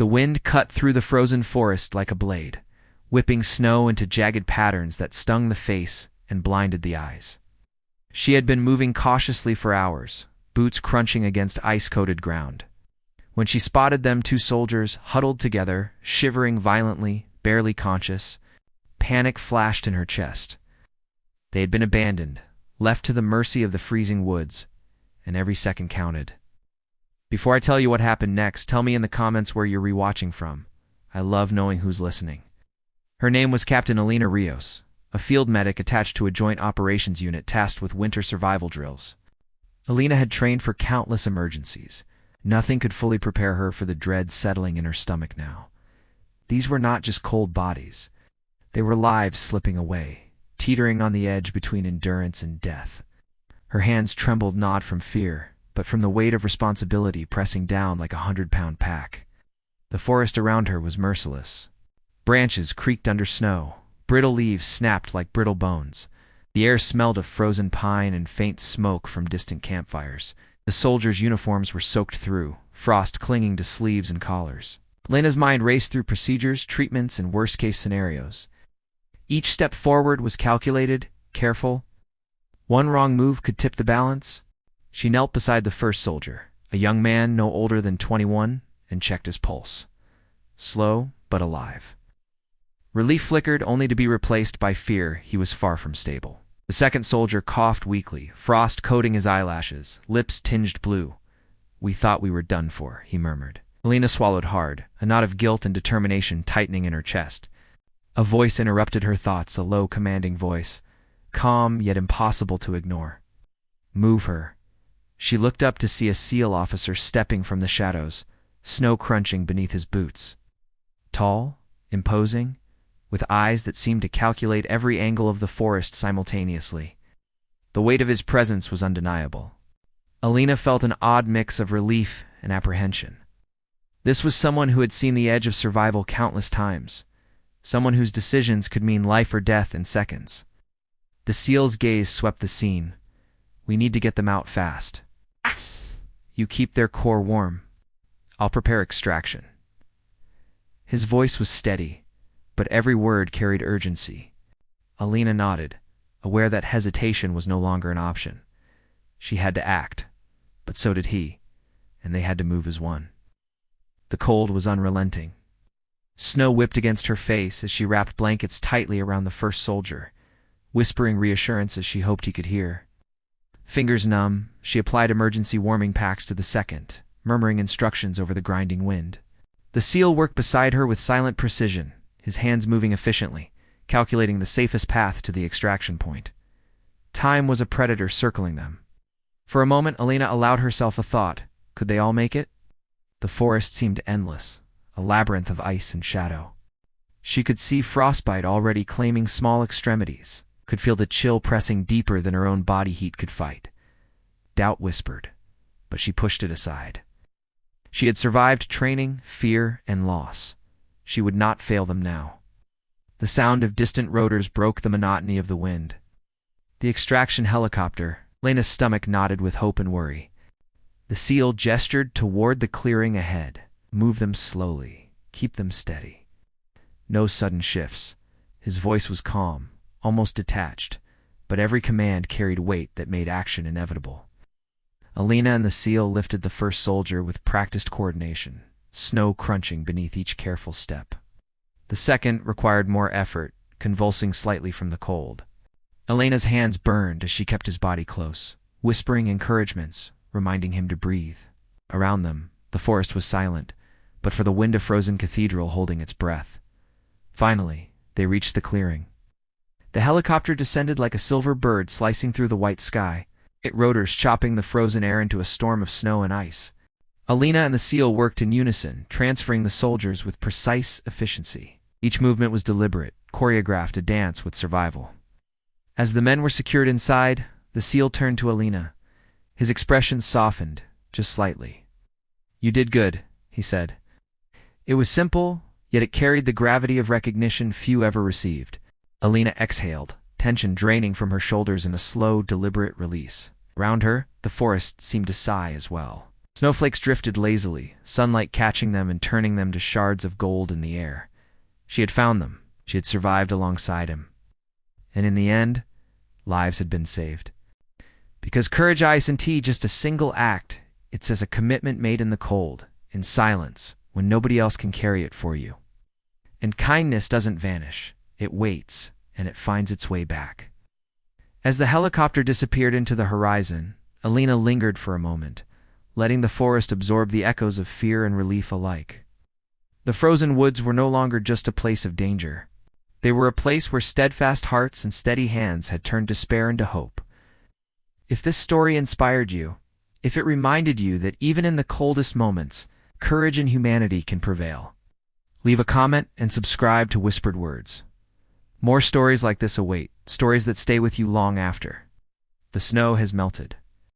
The wind cut through the frozen forest like a blade, whipping snow into jagged patterns that stung the face and blinded the eyes. She had been moving cautiously for hours, boots crunching against ice-coated ground. When she spotted them, two soldiers huddled together, shivering violently, barely conscious, panic flashed in her chest. They had been abandoned, left to the mercy of the freezing woods, and every second counted. Before I tell you what happened next, tell me in the comments where you're rewatching from. I love knowing who's listening. Her name was Captain Elena Rios, a field medic attached to a joint operations unit tasked with winter survival drills. Elena had trained for countless emergencies. Nothing could fully prepare her for the dread settling in her stomach now. These were not just cold bodies. They were lives slipping away, teetering on the edge between endurance and death. Her hands trembled not from fear, but from the weight of responsibility pressing down like a 100-pound pack. The forest around her was merciless. Branches creaked under snow. Brittle leaves snapped like brittle bones. The air smelled of frozen pine and faint smoke from distant campfires. The soldiers' uniforms were soaked through, frost clinging to sleeves and collars. Lena's mind raced through procedures, treatments, and worst-case scenarios. Each step forward was calculated, careful. One wrong move could tip the balance. She knelt beside the first soldier, a young man no older than 21, and checked his pulse. Slow, but alive. Relief flickered, only to be replaced by fear. He was far from stable. The second soldier coughed weakly, frost coating his eyelashes, lips tinged blue. "We thought we were done for," he murmured. Elena swallowed hard, a knot of guilt and determination tightening in her chest. A voice interrupted her thoughts, a low, commanding voice, calm yet impossible to ignore. "Move her." She looked up to see a SEAL officer stepping from the shadows, snow crunching beneath his boots. Tall, imposing, with eyes that seemed to calculate every angle of the forest simultaneously. The weight of his presence was undeniable. Elena felt an odd mix of relief and apprehension. This was someone who had seen the edge of survival countless times, someone whose decisions could mean life or death in seconds. The SEAL's gaze swept the scene. "We need to get them out fast. You keep their core warm. I'll prepare extraction." His voice was steady, but every word carried urgency. Elena nodded, aware that hesitation was no longer an option. She had to act, but so did he, and they had to move as one. The cold was unrelenting. Snow whipped against her face as she wrapped blankets tightly around the first soldier, whispering reassurances she hoped he could hear. Fingers numb, she applied emergency warming packs to the second, murmuring instructions over the grinding wind. The SEAL worked beside her with silent precision, his hands moving efficiently, calculating the safest path to the extraction point. Time was a predator circling them. For a moment, Elena allowed herself a thought. Could they all make it? The forest seemed endless, a labyrinth of ice and shadow. She could see frostbite already claiming small extremities, could feel the chill pressing deeper than her own body heat could fight. Doubt whispered, but she pushed it aside. She had survived training, fear, and loss. She would not fail them now. The sound of distant rotors broke the monotony of the wind. The extraction helicopter. Lena's stomach knotted with hope and worry. The SEAL gestured toward the clearing ahead. "Move them slowly. Keep them steady. No sudden shifts." His voice was calm, almost detached, but every command carried weight that made action inevitable. Elena and the SEAL lifted the first soldier with practiced coordination, snow crunching beneath each careful step. The second required more effort, convulsing slightly from the cold. Elena's hands burned as she kept his body close, whispering encouragements, reminding him to breathe. Around them, the forest was silent, but for the wind a frozen cathedral holding its breath. Finally, they reached the clearing. The helicopter descended like a silver bird slicing through the white sky, its rotors chopping the frozen air into a storm of snow and ice. Elena and the SEAL worked in unison, transferring the soldiers with precise efficiency. Each movement was deliberate, choreographed, a dance with survival. As the men were secured inside, the SEAL turned to Elena. His expression softened, just slightly. "You did good," he said. It was simple, yet it carried the gravity of recognition few ever received. Elena exhaled, tension draining from her shoulders in a slow, deliberate release. Around her, the forest seemed to sigh as well. Snowflakes drifted lazily, sunlight catching them and turning them to shards of gold in the air. She had found them. She had survived alongside him. And in the end, lives had been saved. Because courage isn't just a single act. It's as a commitment made in the cold, in silence, when nobody else can carry it for you. And kindness doesn't vanish. It waits, and it finds its way back. As the helicopter disappeared into the horizon, Elena lingered for a moment, letting the forest absorb the echoes of fear and relief alike. The frozen woods were no longer just a place of danger. They were a place where steadfast hearts and steady hands had turned despair into hope. If this story inspired you, if it reminded you that even in the coldest moments, courage and humanity can prevail, leave a comment and subscribe to Whispered Words. More stories like this await, stories that stay with you long after the snow has melted.